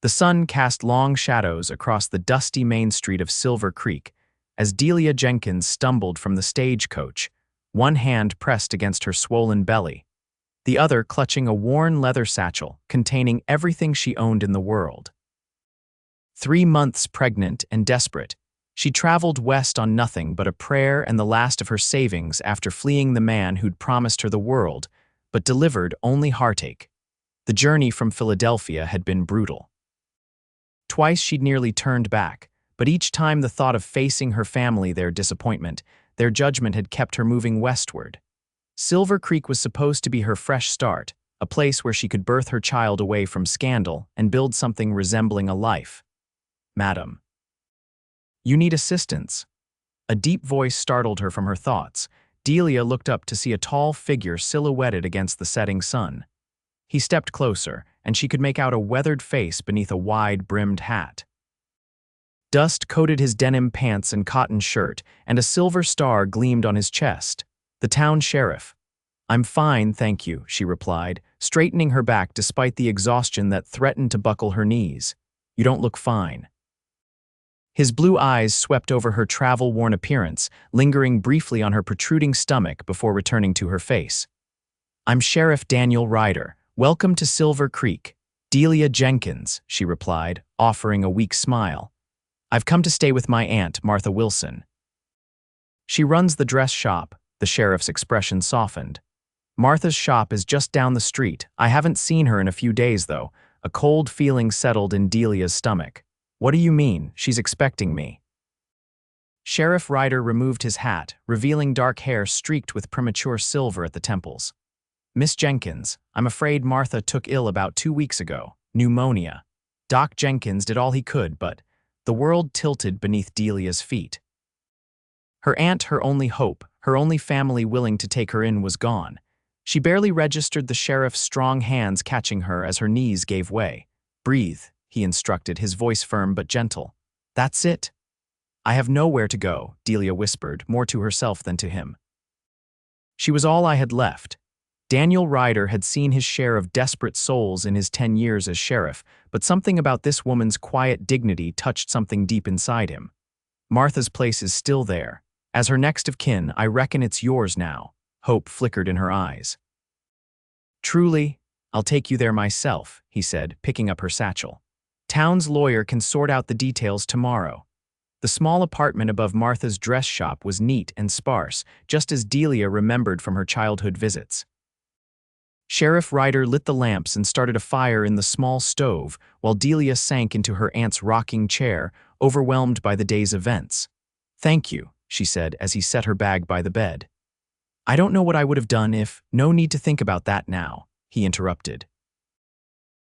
The sun cast long shadows across the dusty main street of Silver Creek as Delia Jenkins stumbled from the stagecoach, one hand pressed against her swollen belly, the other clutching a worn leather satchel containing everything she owned in the world. 3 months pregnant and desperate, she traveled west on nothing but a prayer and the last of her savings after fleeing the man who'd promised her the world, but delivered only heartache. The journey from Philadelphia had been brutal. Twice she'd nearly turned back, but each time the thought of facing her family, their disappointment, their judgment had kept her moving westward. Silver Creek was supposed to be her fresh start, a place where she could birth her child away from scandal and build something resembling a life. "Madam, you need assistance." A deep voice startled her from her thoughts. Delia looked up to see a tall figure silhouetted against the setting sun. He stepped closer, and she could make out a weathered face beneath a wide-brimmed hat. Dust coated his denim pants and cotton shirt, and a silver star gleamed on his chest. The town sheriff. "I'm fine, thank you," she replied, straightening her back despite the exhaustion that threatened to buckle her knees. "You don't look fine." His blue eyes swept over her travel-worn appearance, lingering briefly on her protruding stomach before returning to her face. "I'm Sheriff Daniel Ryder. Welcome to Silver Creek." "Delia Jenkins," she replied, offering a weak smile. "I've come to stay with my aunt, Martha Wilson." "She runs the dress shop," the sheriff's expression softened. "Martha's shop is just down the street. I haven't seen her in a few days, though." A cold feeling settled in Delia's stomach. "What do you mean? She's expecting me." Sheriff Ryder removed his hat, revealing dark hair streaked with premature silver at the temples. "Miss Jenkins, I'm afraid Martha took ill about 2 weeks ago. Pneumonia." Doc Jenkins did all he could, but the world tilted beneath Delia's feet. Her aunt, her only hope, her only family willing to take her in, was gone. She barely registered the sheriff's strong hands catching her as her knees gave way. "Breathe," he instructed, his voice firm but gentle. "That's it." "I have nowhere to go," Delia whispered, more to herself than to him. She was all I had left. Daniel Ryder had seen his share of desperate souls in his 10 years as sheriff, but something about this woman's quiet dignity touched something deep inside him. "Martha's place is still there. As her next of kin, I reckon it's yours now." Hope flickered in her eyes. "Truly, I'll take you there myself," he said, picking up her satchel. "Town's lawyer can sort out the details tomorrow." The small apartment above Martha's dress shop was neat and sparse, just as Delia remembered from her childhood visits. Sheriff Ryder lit the lamps and started a fire in the small stove, while Delia sank into her aunt's rocking chair, overwhelmed by the day's events. "Thank you," she said as he set her bag by the bed. "I don't know what I would have done if—" "No need to think about that now," he interrupted.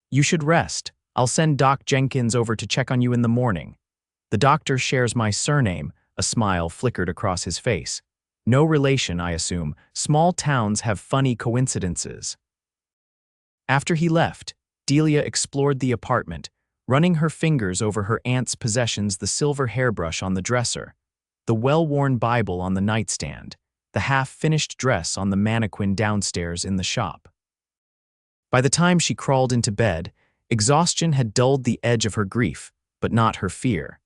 "You should rest. I'll send Doc Jenkins over to check on you in the morning. The doctor shares my surname." A smile flickered across his face. "No relation, I assume. Small towns have funny coincidences." After he left, Delia explored the apartment, running her fingers over her aunt's possessions: the silver hairbrush on the dresser, the well-worn Bible on the nightstand, the half-finished dress on the mannequin downstairs in the shop. By the time she crawled into bed, exhaustion had dulled the edge of her grief, but not her fear.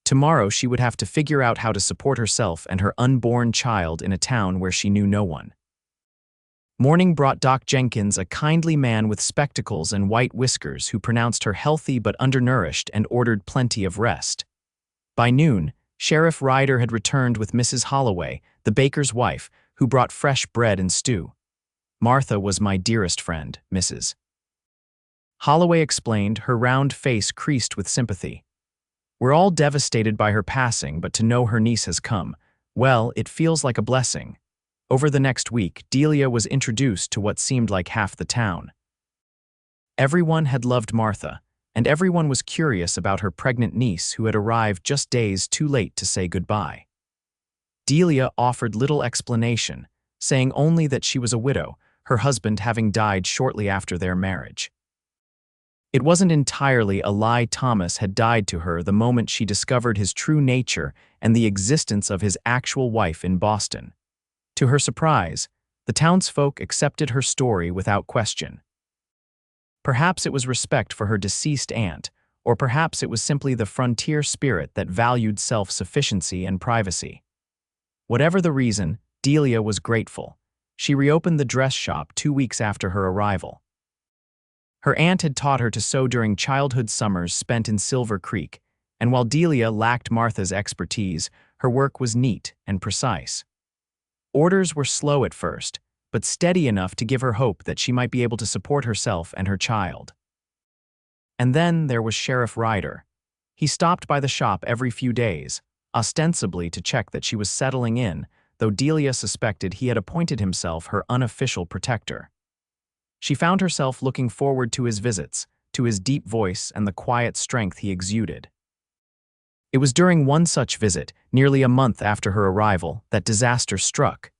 Tomorrow she would have to figure out how to support herself and her unborn child in a town where she knew no one. Morning brought Doc Jenkins, a kindly man with spectacles and white whiskers who pronounced her healthy but undernourished and ordered plenty of rest. By noon, Sheriff Ryder had returned with Mrs. Holloway, the baker's wife, who brought fresh bread and stew. "Martha was my dearest friend, Mrs. Holloway explained, her round face creased with sympathy. "We're all devastated by her passing, but to know her niece has come, well, it feels like a blessing." Over the next week, Delia was introduced to what seemed like half the town. Everyone had loved Martha, and everyone was curious about her pregnant niece who had arrived just days too late to say goodbye. Delia offered little explanation, saying only that she was a widow, her husband having died shortly after their marriage. It wasn't entirely a lie. Thomas had died to her the moment she discovered his true nature and the existence of his actual wife in Boston. To her surprise, the townsfolk accepted her story without question. Perhaps it was respect for her deceased aunt, Or perhaps it was simply the frontier spirit that valued self-sufficiency and privacy. Whatever the reason, Delia was grateful. She reopened the dress shop 2 weeks after her arrival. Her aunt had taught her to sew during childhood summers spent in Silver Creek, and while Delia lacked Martha's expertise, her work was neat and precise. Orders were slow at first, but steady enough to give her hope that she might be able to support herself and her child. And then there was Sheriff Ryder. He stopped by the shop every few days, ostensibly to check that she was settling in, though Delia suspected he had appointed himself her unofficial protector. She found herself looking forward to his visits, to his deep voice and the quiet strength he exuded. It was during one such visit, nearly a month after her arrival, that disaster struck.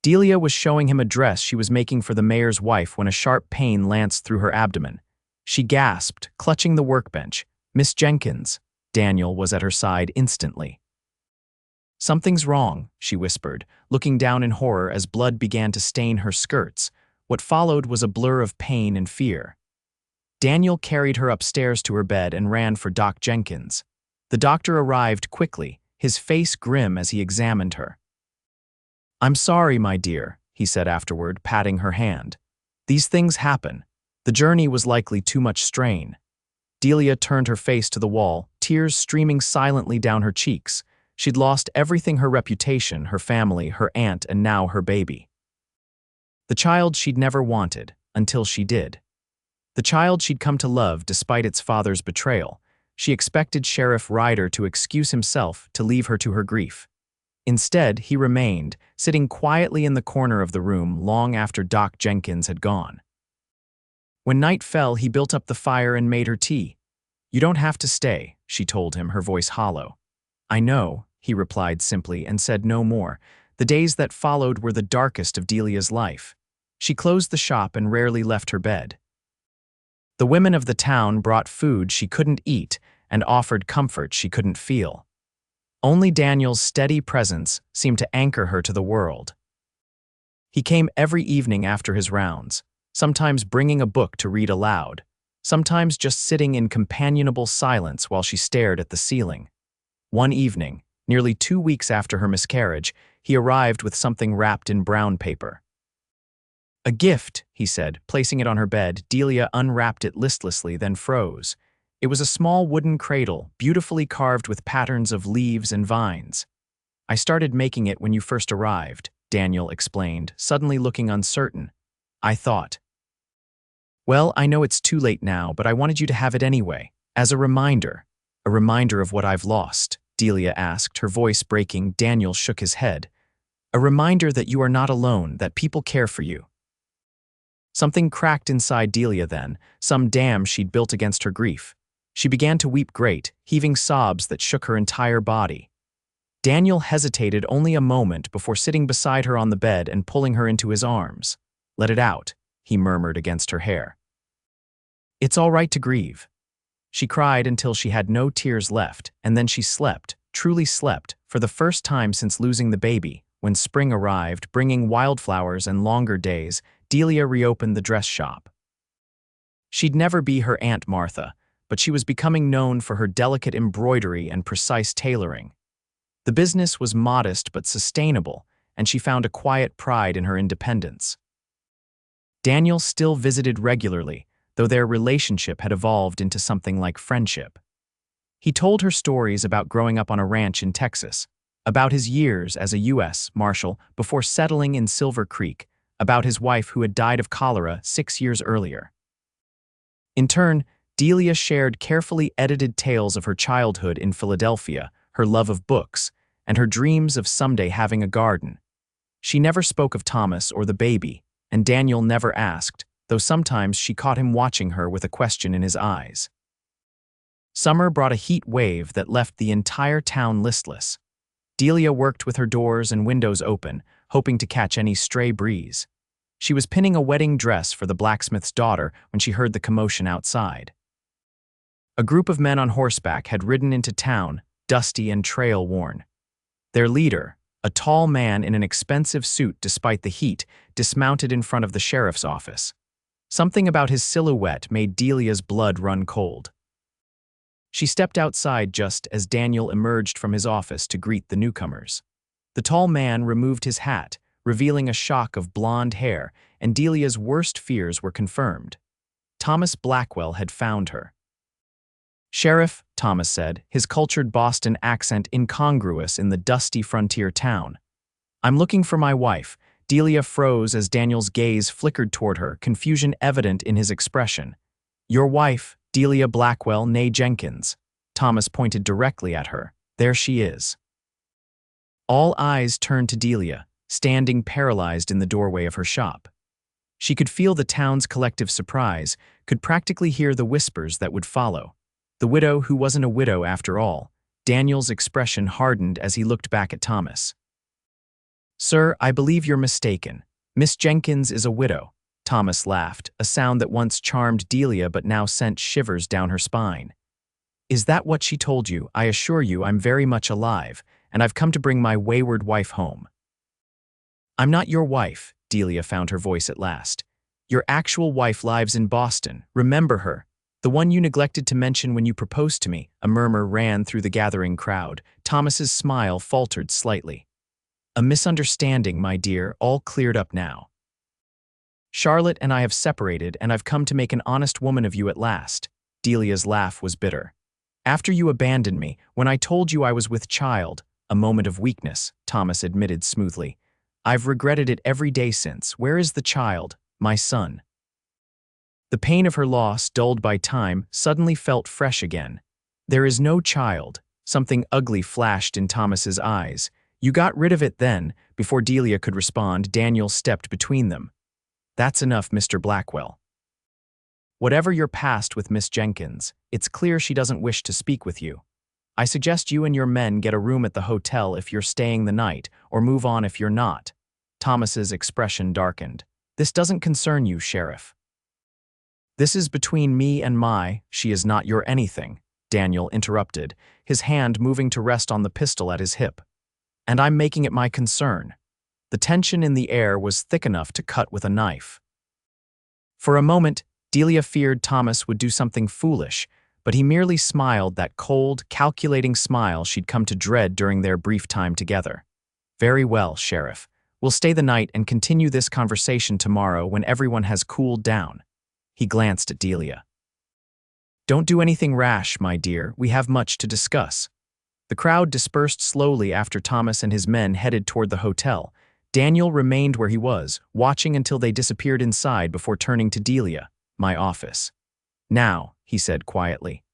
Delia was showing him a dress she was making for the mayor's wife when a sharp pain lanced through her abdomen. She gasped, clutching the workbench. "Miss Jenkins." Daniel was at her side instantly. "Something's wrong," she whispered, looking down in horror as blood began to stain her skirts. What followed was a blur of pain and fear. Daniel carried her upstairs to her bed and ran for Doc Jenkins. The doctor arrived quickly, his face grim as he examined her. "I'm sorry, my dear," he said afterward, patting her hand. "These things happen. The journey was likely too much strain." Delia turned her face to the wall, tears streaming silently down her cheeks. She'd lost everything: her reputation, her family, her aunt, and now her baby. The child she'd never wanted, until she did. The child she'd come to love despite its father's betrayal. She expected Sheriff Ryder to excuse himself, to leave her to her grief. Instead, he remained, sitting quietly in the corner of the room long after Doc Jenkins had gone. When night fell, he built up the fire and made her tea. "You don't have to stay," she told him, her voice hollow. "I know," he replied simply and said no more. The days that followed were the darkest of Delia's life. She closed the shop and rarely left her bed. The women of the town brought food she couldn't eat and offered comfort she couldn't feel. Only Daniel's steady presence seemed to anchor her to the world. He came every evening after his rounds, sometimes bringing a book to read aloud, sometimes just sitting in companionable silence while she stared at the ceiling. One evening, nearly 2 weeks after her miscarriage, he arrived with something wrapped in brown paper. "A gift," he said, placing it on her bed. Delia unwrapped it listlessly, then froze. It was a small wooden cradle, beautifully carved with patterns of leaves and vines. "I started making it when you first arrived," Daniel explained, suddenly looking uncertain. "I thought, well, I know it's too late now, but I wanted you to have it anyway, as a reminder." "A reminder of what I've lost?" Delia asked, her voice breaking. Daniel shook his head. "A reminder that you are not alone, that people care for you." Something cracked inside Delia then, some dam she'd built against her grief. She began to weep great, heaving sobs that shook her entire body. Daniel hesitated only a moment before sitting beside her on the bed and pulling her into his arms. "Let it out," he murmured against her hair. "It's all right to grieve." She cried until she had no tears left, and then she slept, truly slept, for the first time since losing the baby. When spring arrived, bringing wildflowers and longer days, Delia reopened the dress shop. She'd never be her Aunt Martha, but she was becoming known for her delicate embroidery and precise tailoring. The business was modest but sustainable, and she found a quiet pride in her independence. Daniel still visited regularly, though their relationship had evolved into something like friendship. He told her stories about growing up on a ranch in Texas, about his years as a U.S. Marshal before settling in Silver Creek, about his wife who had died of cholera 6 years earlier. In turn, Delia shared carefully edited tales of her childhood in Philadelphia, her love of books, and her dreams of someday having a garden. She never spoke of Thomas or the baby, and Daniel never asked, though sometimes she caught him watching her with a question in his eyes. Summer brought a heat wave that left the entire town listless. Delia worked with her doors and windows open, hoping to catch any stray breeze. She was pinning a wedding dress for the blacksmith's daughter when she heard the commotion outside. A group of men on horseback had ridden into town, dusty and trail-worn. Their leader, a tall man in an expensive suit despite the heat, dismounted in front of the sheriff's office. Something about his silhouette made Delia's blood run cold. She stepped outside just as Daniel emerged from his office to greet the newcomers. The tall man removed his hat, revealing a shock of blonde hair, and Delia's worst fears were confirmed. Thomas Blackwell had found her. "Sheriff," Thomas said, his cultured Boston accent incongruous in the dusty frontier town. "I'm looking for my wife." Delia froze as Daniel's gaze flickered toward her, confusion evident in his expression. "Your wife, Delia Blackwell, née Jenkins." Thomas pointed directly at her. "There she is." All eyes turned to Delia, standing paralyzed in the doorway of her shop. She could feel the town's collective surprise, could practically hear the whispers that would follow. The widow who wasn't a widow after all. Daniel's expression hardened as he looked back at Thomas. "Sir, I believe you're mistaken. Miss Jenkins is a widow." Thomas laughed, a sound that once charmed Delia but now sent shivers down her spine. "Is that what she told you? I assure you I'm very much alive, and I've come to bring my wayward wife home." "I'm not your wife," Delia found her voice at last. "Your actual wife lives in Boston. Remember her. The one you neglected to mention when you proposed to me." A murmur ran through the gathering crowd. Thomas's smile faltered slightly. "A misunderstanding, my dear, all cleared up now. Charlotte and I have separated, and I've come to make an honest woman of you at last." Delia's laugh was bitter. "After you abandoned me, when I told you I was with child," a moment of weakness, Thomas admitted smoothly. "I've regretted it every day since. Where is the child, my son?" The pain of her loss, dulled by time, suddenly felt fresh again. "There is no child." Something ugly flashed in Thomas's eyes. "You got rid of it then." Before Delia could respond, Daniel stepped between them. "That's enough, Mr. Blackwell. Whatever your past with Miss Jenkins, it's clear she doesn't wish to speak with you. I suggest you and your men get a room at the hotel if you're staying the night, or move on if you're not." Thomas's expression darkened. "This doesn't concern you, Sheriff." "This is between me and my—" "She is not your anything," Daniel interrupted, his hand moving to rest on the pistol at his hip. "And I'm making it my concern." The tension in the air was thick enough to cut with a knife. For a moment, Delia feared Thomas would do something foolish, but he merely smiled, that cold, calculating smile she'd come to dread during their brief time together. "Very well, Sheriff. We'll stay the night and continue this conversation tomorrow when everyone has cooled down." He glanced at Delia. "Don't do anything rash, my dear. We have much to discuss." The crowd dispersed slowly after Thomas and his men headed toward the hotel. Daniel remained where he was, watching until they disappeared inside before turning to Delia. "My office." "Now," he said quietly.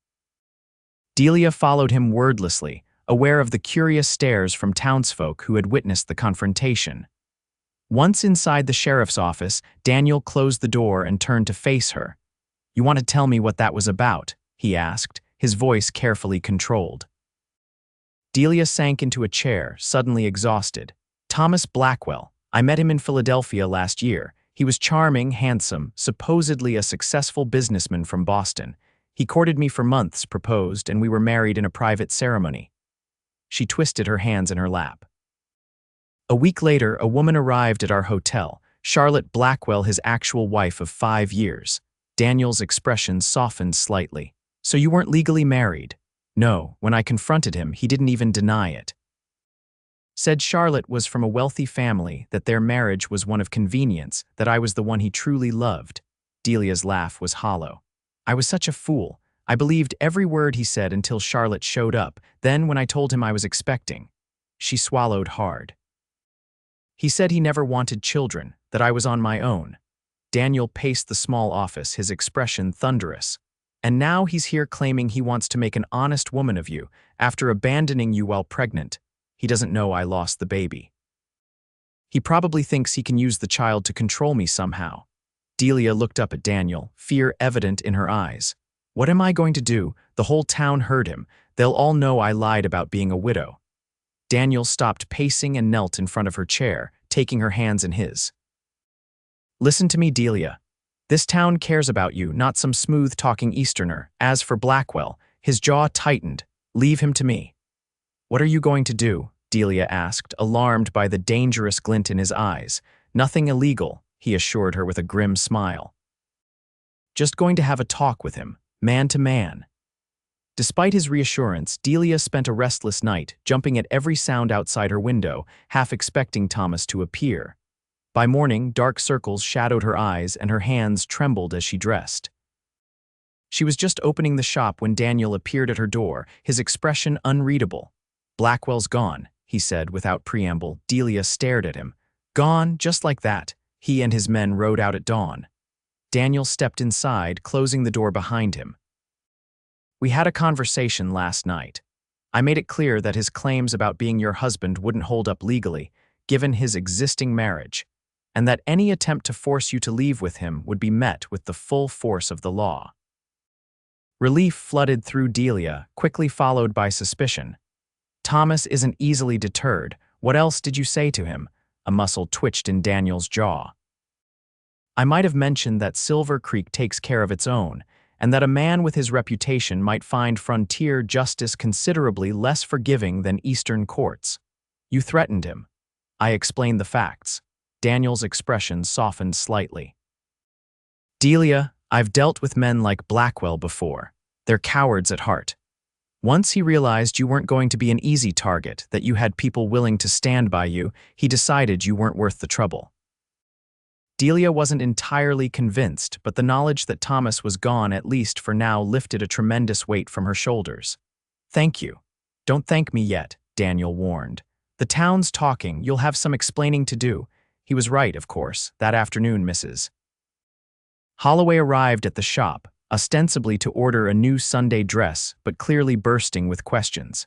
Delia followed him wordlessly, aware of the curious stares from townsfolk who had witnessed the confrontation. Once inside the sheriff's office, Daniel closed the door and turned to face her. "You want to tell me what that was about?" he asked, his voice carefully controlled. Delia sank into a chair, suddenly exhausted. "Thomas Blackwell. I met him in Philadelphia last year. He was charming, handsome, supposedly a successful businessman from Boston. He courted me for months, proposed, and we were married in a private ceremony." She twisted her hands in her lap. "A week later, a woman arrived at our hotel, Charlotte Blackwell, his actual wife of 5 years. Daniel's expression softened slightly. "So you weren't legally married?" "No. When I confronted him, he didn't even deny it. Said Charlotte was from a wealthy family, that their marriage was one of convenience, that I was the one he truly loved." Delia's laugh was hollow. "I was such a fool. I believed every word he said until Charlotte showed up. Then when I told him I was expecting." She swallowed hard. "He said he never wanted children, that I was on my own." Daniel paced the small office, his expression thunderous. "And now he's here claiming he wants to make an honest woman of you, after abandoning you while pregnant. He doesn't know I lost the baby. He probably thinks he can use the child to control me somehow." Delia looked up at Daniel, fear evident in her eyes. "What am I going to do? The whole town heard him. They'll all know I lied about being a widow." Daniel stopped pacing and knelt in front of her chair, taking her hands in his. "Listen to me, Delia. This town cares about you, not some smooth-talking Easterner. As for Blackwell," his jaw tightened, "leave him to me." "What are you going to do?" Delia asked, alarmed by the dangerous glint in his eyes. "Nothing illegal," he assured her with a grim smile. "Just going to have a talk with him, man to man." Despite his reassurance, Delia spent a restless night, jumping at every sound outside her window, half expecting Thomas to appear. By morning, dark circles shadowed her eyes and her hands trembled as she dressed. She was just opening the shop when Daniel appeared at her door, his expression unreadable. "Blackwell's gone," he said without preamble. Delia stared at him. Gone, just like that. He and his men rode out at dawn. Daniel stepped inside, closing the door behind him. "We had a conversation last night. I made it clear that his claims about being your husband wouldn't hold up legally, given his existing marriage, and that any attempt to force you to leave with him would be met with the full force of the law." Relief flooded through Delia, quickly followed by suspicion. "Thomas isn't easily deterred. What else did you say to him?" A muscle twitched in Daniel's jaw. "I might have mentioned that Silver Creek takes care of its own, and that a man with his reputation might find frontier justice considerably less forgiving than Eastern courts. You threatened him." I explained the facts. Daniel's expression softened slightly. "Delia, I've dealt with men like Blackwell before. They're cowards at heart. Once he realized you weren't going to be an easy target, that you had people willing to stand by you, he decided you weren't worth the trouble." Delia wasn't entirely convinced, but the knowledge that Thomas was gone at least for now lifted a tremendous weight from her shoulders. "Thank you. Don't thank me yet," Daniel warned. "The town's talking, you'll have some explaining to do." He was right, of course. That afternoon, Mrs. Holloway arrived at the shop, ostensibly to order a new Sunday dress, but clearly bursting with questions.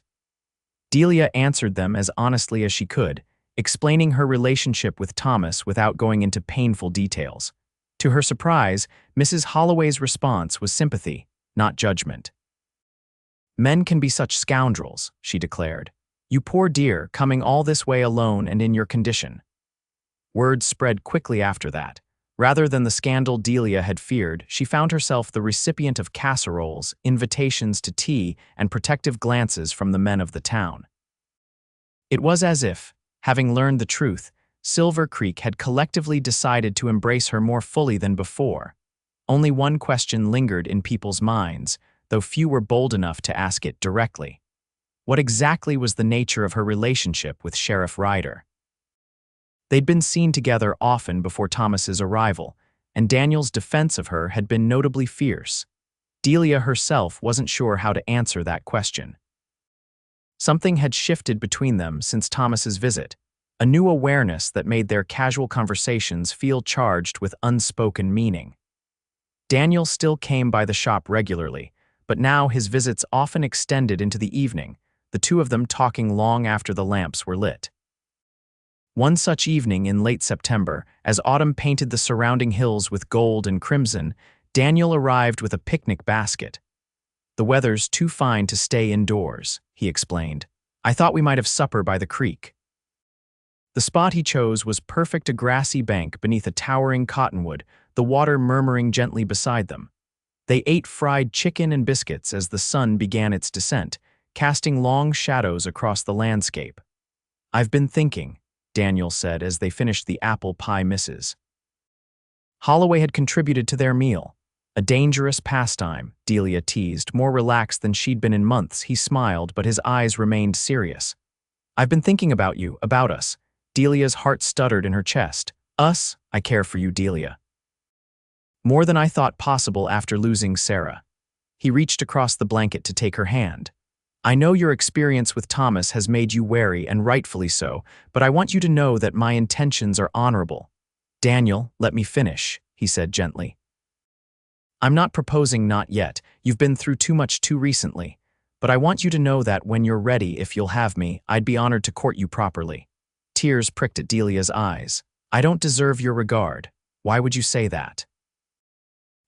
Delia answered them as honestly as she could, explaining her relationship with Thomas without going into painful details. To her surprise, Mrs. Holloway's response was sympathy, not judgment. "Men can be such scoundrels," she declared. "You poor dear, coming all this way alone and in your condition." Word spread quickly after that. Rather than the scandal Delia had feared, she found herself the recipient of casseroles, invitations to tea, and protective glances from the men of the town. It was as if, having learned the truth, Silver Creek had collectively decided to embrace her more fully than before. Only one question lingered in people's minds, though few were bold enough to ask it directly. What exactly was the nature of her relationship with Sheriff Ryder? They'd been seen together often before Thomas's arrival, and Daniel's defense of her had been notably fierce. Delia herself wasn't sure how to answer that question. Something had shifted between them since Thomas's visit, a new awareness that made their casual conversations feel charged with unspoken meaning. Daniel still came by the shop regularly, but now his visits often extended into the evening, the two of them talking long after the lamps were lit. One such evening in late September, as autumn painted the surrounding hills with gold and crimson, Daniel arrived with a picnic basket. "The weather's too fine to stay indoors," he explained. "I thought we might have supper by the creek." The spot he chose was perfect, a grassy bank beneath a towering cottonwood, the water murmuring gently beside them. They ate fried chicken and biscuits as the sun began its descent, casting long shadows across the landscape. "I've been thinking," Daniel said as they finished the apple pie misses. Holloway had contributed to their meal. A dangerous pastime, Delia teased, more relaxed than she'd been in months. He smiled, but his eyes remained serious. "I've been thinking about you, about us." Delia's heart stuttered in her chest. "Us? I care for you, Delia. More than I thought possible after losing Sarah." He reached across the blanket to take her hand. "I know your experience with Thomas has made you wary, and rightfully so, but I want you to know that my intentions are honorable." "Daniel, let me finish," he said gently. "I'm not proposing not yet. You've been through too much too recently. But I want you to know that when you're ready, if you'll have me, I'd be honored to court you properly." Tears pricked at Delia's eyes. "I don't deserve your regard. Why would you say that?"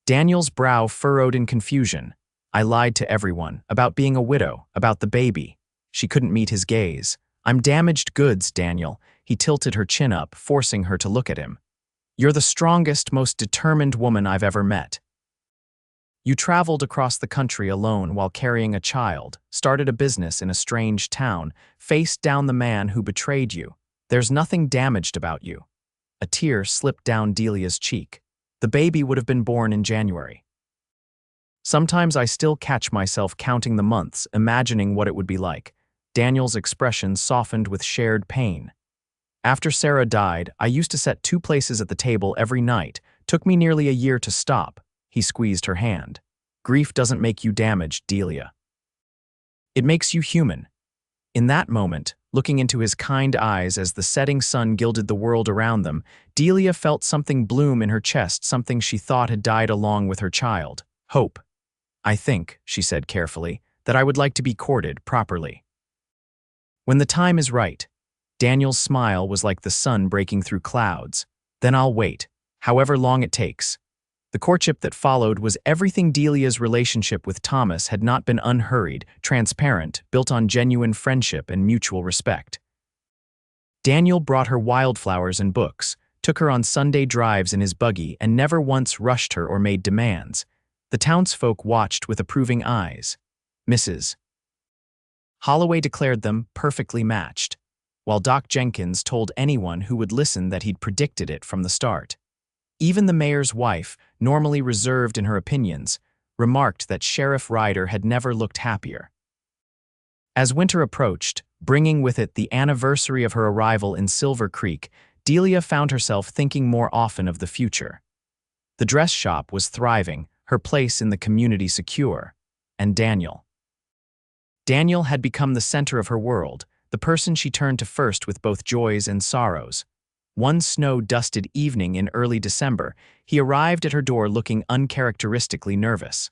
Daniel's brow furrowed in confusion. "I lied to everyone, about being a widow, about the baby." She couldn't meet his gaze. "I'm damaged goods, Daniel." He tilted her chin up, forcing her to look at him. "You're the strongest, most determined woman I've ever met. You traveled across the country alone while carrying a child, started a business in a strange town, faced down the man who betrayed you. There's nothing damaged about you." A tear slipped down Delia's cheek. "The baby would have been born in January." Sometimes I still catch myself counting the months, imagining what it would be like. Daniel's expression softened with shared pain. After Sarah died, I used to set 2 places at the table every night. Took me nearly a year to stop. He squeezed her hand. Grief doesn't make you damaged, Delia. It makes you human. In that moment, looking into his kind eyes as the setting sun gilded the world around them, Delia felt something bloom in her chest, something she thought had died along with her child. Hope. I think, she said carefully, that I would like to be courted properly. When the time is right. Daniel's smile was like the sun breaking through clouds. Then I'll wait, however long it takes. The courtship that followed was everything. Delia's relationship with Thomas had not been unhurried, transparent, built on genuine friendship and mutual respect. Daniel brought her wildflowers and books, took her on Sunday drives in his buggy, and never once rushed her or made demands. The townsfolk watched with approving eyes. Mrs. Holloway declared them perfectly matched, while Doc Jenkins told anyone who would listen that he'd predicted it from the start. Even the mayor's wife, normally reserved in her opinions, remarked that Sheriff Ryder had never looked happier. As winter approached, bringing with it the anniversary of her arrival in Silver Creek, Delia found herself thinking more often of the future. The dress shop was thriving, her place in the community secure, and Daniel. Daniel had become the center of her world, the person she turned to first with both joys and sorrows. One snow-dusted evening in early December, he arrived at her door looking uncharacteristically nervous.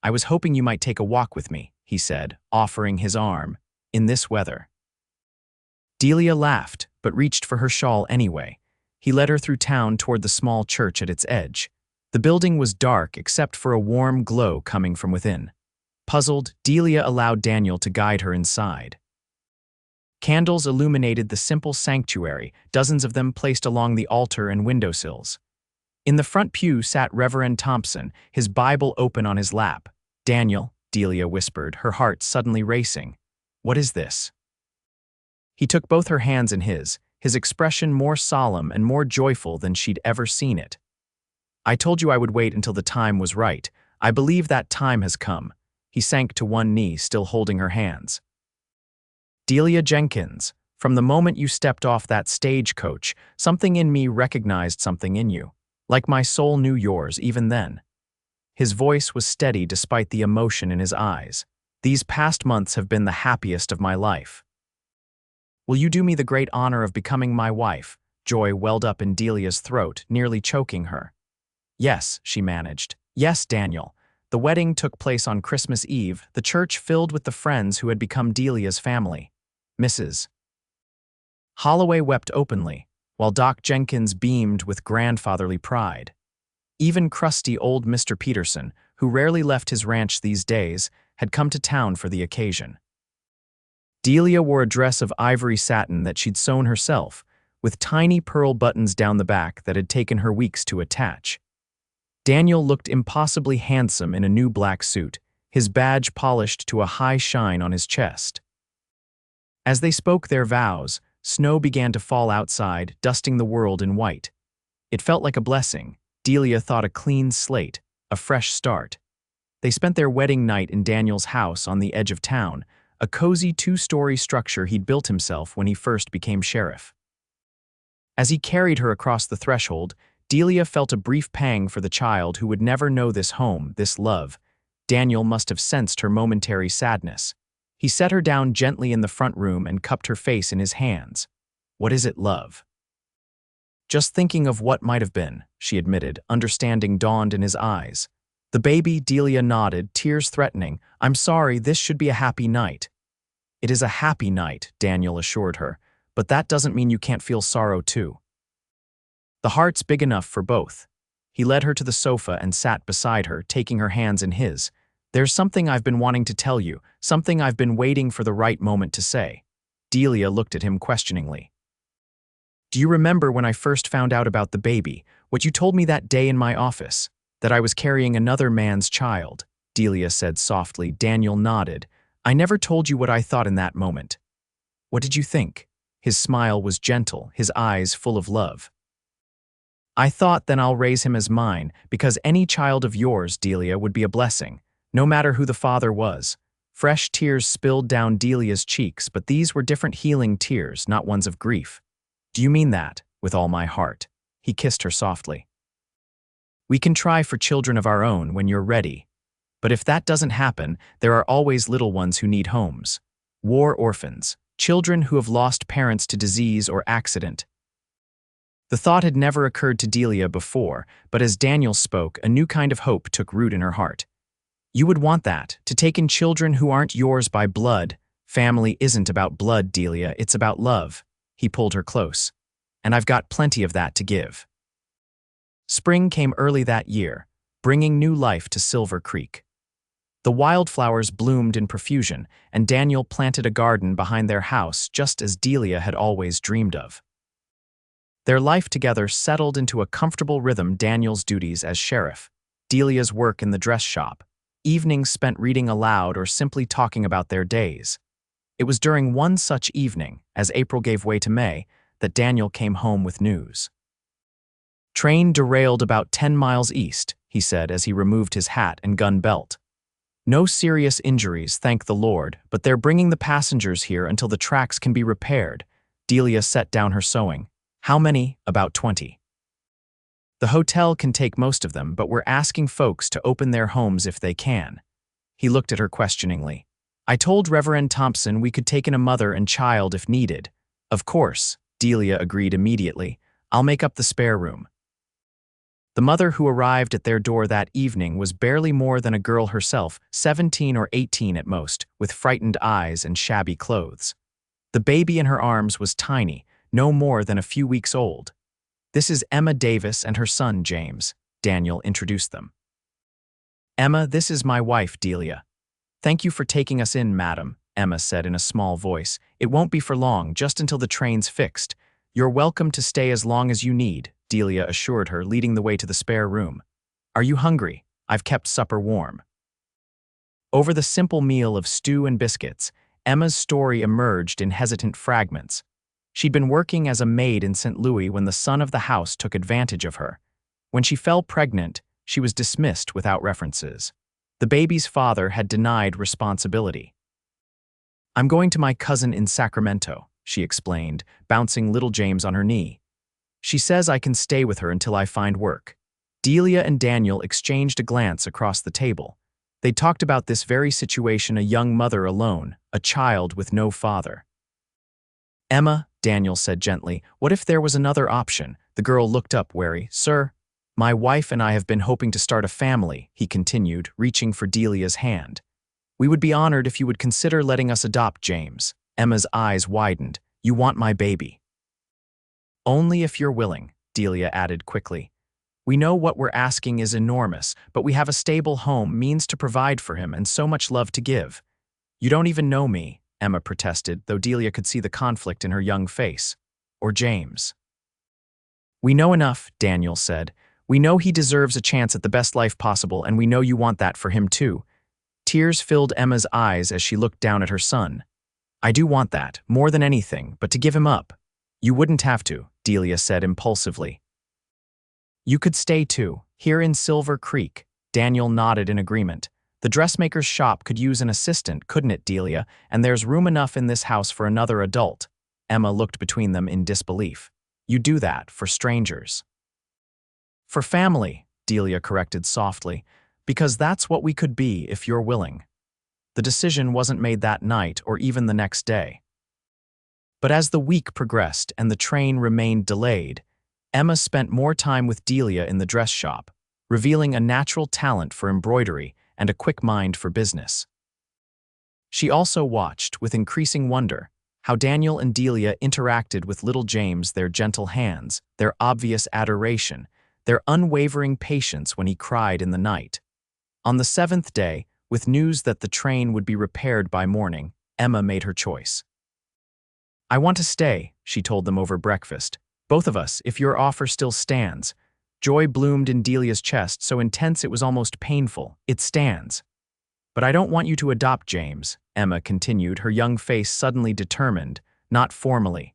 "I was hoping you might take a walk with me," he said, offering his arm, "in this weather." Delia laughed, but reached for her shawl anyway. He led her through town toward the small church at its edge. The building was dark except for a warm glow coming from within. Puzzled, Delia allowed Daniel to guide her inside. Candles illuminated the simple sanctuary, dozens of them placed along the altar and windowsills. In the front pew sat Reverend Thompson, his Bible open on his lap. "Daniel," Delia whispered, her heart suddenly racing. "What is this?" He took both her hands in his expression more solemn and more joyful than she'd ever seen it. "I told you I would wait until the time was right. I believe that time has come." He sank to one knee, still holding her hands. "Delia Jenkins, from the moment you stepped off that stagecoach, something in me recognized something in you. Like my soul knew yours even then." His voice was steady despite the emotion in his eyes. "These past months have been the happiest of my life." "Will you do me the great honor of becoming my wife?" Joy welled up in Delia's throat, nearly choking her. "Yes," she managed. "Yes, Daniel." The wedding took place on Christmas Eve, the church filled with the friends who had become Delia's family. Mrs. Holloway wept openly, while Doc Jenkins beamed with grandfatherly pride. Even crusty old Mr. Peterson, who rarely left his ranch these days, had come to town for the occasion. Delia wore a dress of ivory satin that she'd sewn herself, with tiny pearl buttons down the back that had taken her weeks to attach. Daniel looked impossibly handsome in a new black suit, his badge polished to a high shine on his chest. As they spoke their vows, snow began to fall outside, dusting the world in white. It felt like a blessing. Delia thought a clean slate, a fresh start. They spent their wedding night in Daniel's house on the edge of town, a cozy 2-story structure he'd built himself when he first became sheriff. As he carried her across the threshold, Delia felt a brief pang for the child who would never know this home, this love. Daniel must have sensed her momentary sadness. He set her down gently in the front room and cupped her face in his hands. "What is it, love?" "Just thinking of what might have been," she admitted, understanding dawned in his eyes. "The baby," Delia nodded, tears threatening. "I'm sorry, this should be a happy night." "It is a happy night," Daniel assured her, "but that doesn't mean you can't feel sorrow too. The heart's big enough for both." He led her to the sofa and sat beside her, taking her hands in his. "There's something I've been wanting to tell you, something I've been waiting for the right moment to say." Delia looked at him questioningly. "Do you remember when I first found out about the baby, what you told me that day in my office? That I was carrying another man's child?" Delia said softly. Daniel nodded. "I never told you what I thought in that moment." "What did you think?" His smile was gentle, his eyes full of love. I thought then I'll raise him as mine, because any child of yours, Delia, would be a blessing, no matter who the father was. Fresh tears spilled down Delia's cheeks, but these were different healing tears, not ones of grief. Do you mean that? With all my heart. He kissed her softly. We can try for children of our own when you're ready. But if that doesn't happen, there are always little ones who need homes. War orphans, children who have lost parents to disease or accident. The thought had never occurred to Delia before, but as Daniel spoke, a new kind of hope took root in her heart. You would want that, to take in children who aren't yours by blood. Family isn't about blood, Delia, it's about love. He pulled her close. And I've got plenty of that to give. Spring came early that year, bringing new life to Silver Creek. The wildflowers bloomed in profusion, and Daniel planted a garden behind their house just as Delia had always dreamed of. Their life together settled into a comfortable rhythm. Daniel's duties as sheriff, Delia's work in the dress shop, evenings spent reading aloud or simply talking about their days. It was during one such evening, as April gave way to May, that Daniel came home with news. Train derailed about 10 miles east, he said as he removed his hat and gun belt. No serious injuries, thank the Lord, but they're bringing the passengers here until the tracks can be repaired. Delia set down her sewing. How many? About 20. The hotel can take most of them, but we're asking folks to open their homes if they can. He looked at her questioningly. I told Reverend Thompson we could take in a mother and child if needed. Of course, Delia agreed immediately. I'll make up the spare room. The mother who arrived at their door that evening was barely more than a girl herself, 17 or 18 at most, with frightened eyes and shabby clothes. The baby in her arms was tiny, no more than a few weeks old. This is Emma Davis and her son, James. Daniel introduced them. Emma, this is my wife, Delia. Thank you for taking us in, madam, Emma said in a small voice. It won't be for long, just until the train's fixed. You're welcome to stay as long as you need, Delia assured her, leading the way to the spare room. Are you hungry? I've kept supper warm. Over the simple meal of stew and biscuits, Emma's story emerged in hesitant fragments. She'd been working as a maid in St. Louis when the son of the house took advantage of her. When she fell pregnant, she was dismissed without references. The baby's father had denied responsibility. I'm going to my cousin in Sacramento, she explained, bouncing little James on her knee. She says I can stay with her until I find work. Delia and Daniel exchanged a glance across the table. They talked about this very situation, a young mother alone, a child with no father. Emma, Daniel said gently, what if there was another option? The girl looked up wary. Sir, my wife and I have been hoping to start a family, he continued, reaching for Delia's hand. We would be honored if you would consider letting us adopt James. Emma's eyes widened. You want my baby? Only if you're willing, Delia added quickly. We know what we're asking is enormous, but we have a stable home, means to provide for him, and so much love to give. You don't even know me, Emma protested, though Delia could see the conflict in her young face. Or James. We know enough, Daniel said. We know he deserves a chance at the best life possible, and we know you want that for him too. Tears filled Emma's eyes as she looked down at her son. I do want that, more than anything, but to give him up. You wouldn't have to, Delia said impulsively. You could stay too, here in Silver Creek. Daniel nodded in agreement. The dressmaker's shop could use an assistant, couldn't it, Delia? And there's room enough in this house for another adult. Emma looked between them in disbelief. You do that for strangers. For family, Delia corrected softly, because that's what we could be if you're willing. The decision wasn't made that night or even the next day. But as the week progressed and the train remained delayed, Emma spent more time with Delia in the dress shop, revealing a natural talent for embroidery and a quick mind for business. She also watched, with increasing wonder, how Daniel and Delia interacted with little James, their gentle hands, their obvious adoration, their unwavering patience when he cried in the night. On the 7th day, with news that the train would be repaired by morning, Emma made her choice. I want to stay, she told them over breakfast. Both of us, if your offer still stands. Joy bloomed in Delia's chest, so intense it was almost painful. It stands. But I don't want you to adopt James, Emma continued, her young face suddenly determined, not formally.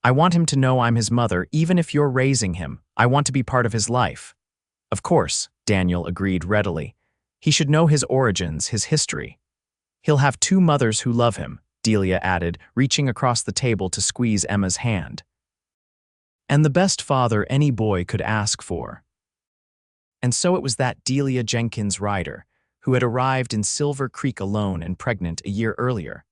I want him to know I'm his mother, even if you're raising him. I want to be part of his life." "Of course," Daniel agreed readily. "He should know his origins, his history." "He'll have two mothers who love him," Delia added, reaching across the table to squeeze Emma's hand. "And the best father any boy could ask for." And so it was that Delia Jenkins Ryder, who had arrived in Silver Creek alone and pregnant a year earlier,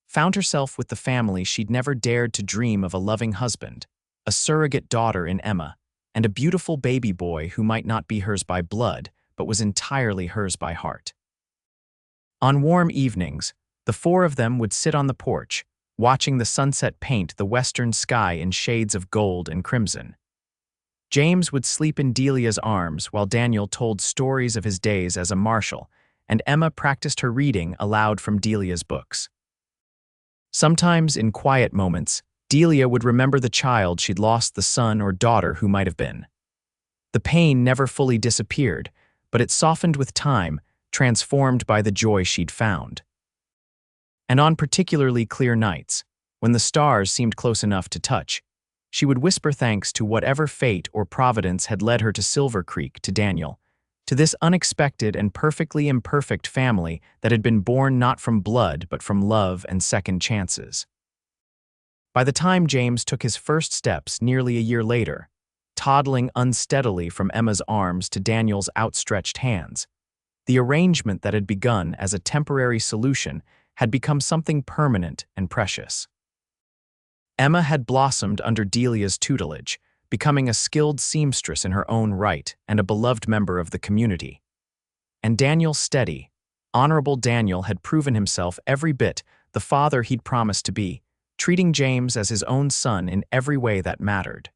found herself with the family she'd never dared to dream of: a loving husband, a surrogate daughter in Emma, and a beautiful baby boy who might not be hers by blood, but was entirely hers by heart. On warm evenings, the four of them would sit on the porch, watching the sunset paint the western sky in shades of gold and crimson. James would sleep in Delia's arms while Daniel told stories of his days as a marshal, and Emma practiced her reading aloud from Delia's books. Sometimes, in quiet moments, Delia would remember the child she'd lost, the son or daughter who might have been. The pain never fully disappeared, but it softened with time, transformed by the joy she'd found. And on particularly clear nights, when the stars seemed close enough to touch, she would whisper thanks to whatever fate or providence had led her to Silver Creek, to Daniel, to this unexpected and perfectly imperfect family that had been born not from blood but from love and second chances. By the time James took his first steps nearly a year later, toddling unsteadily from Emma's arms to Daniel's outstretched hands, the arrangement that had begun as a temporary solution had become something permanent and precious. Emma had blossomed under Delia's tutelage, becoming a skilled seamstress in her own right and a beloved member of the community. And Daniel, steady, honorable Daniel, had proven himself every bit the father he'd promised to be, treating James as his own son in every way that mattered.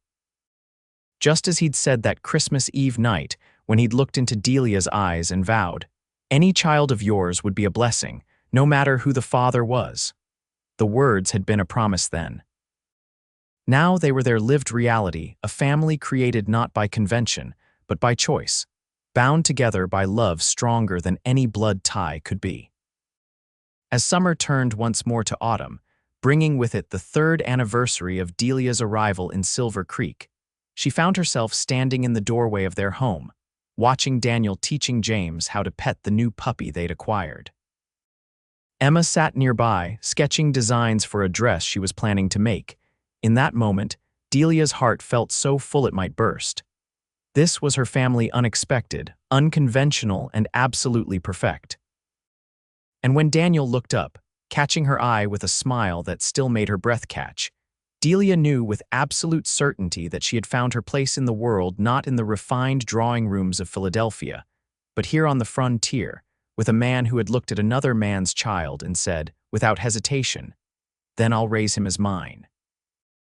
Just as he'd said that Christmas Eve night when he'd looked into Delia's eyes and vowed, "Any child of yours would be a blessing, no matter who the father was." The words had been a promise then. Now they were their lived reality, a family created not by convention, but by choice, bound together by love stronger than any blood tie could be. As summer turned once more to autumn, bringing with it the third anniversary of Delia's arrival in Silver Creek, she found herself standing in the doorway of their home, watching Daniel teaching James how to pet the new puppy they'd acquired. Emma sat nearby, sketching designs for a dress she was planning to make. In that moment, Delia's heart felt so full it might burst. This was her family, unexpected, unconventional, and absolutely perfect. And when Daniel looked up, catching her eye with a smile that still made her breath catch, Delia knew with absolute certainty that she had found her place in the world, not in the refined drawing rooms of Philadelphia, but here on the frontier, with a man who had looked at another man's child and said, without hesitation, "Then I'll raise him as mine."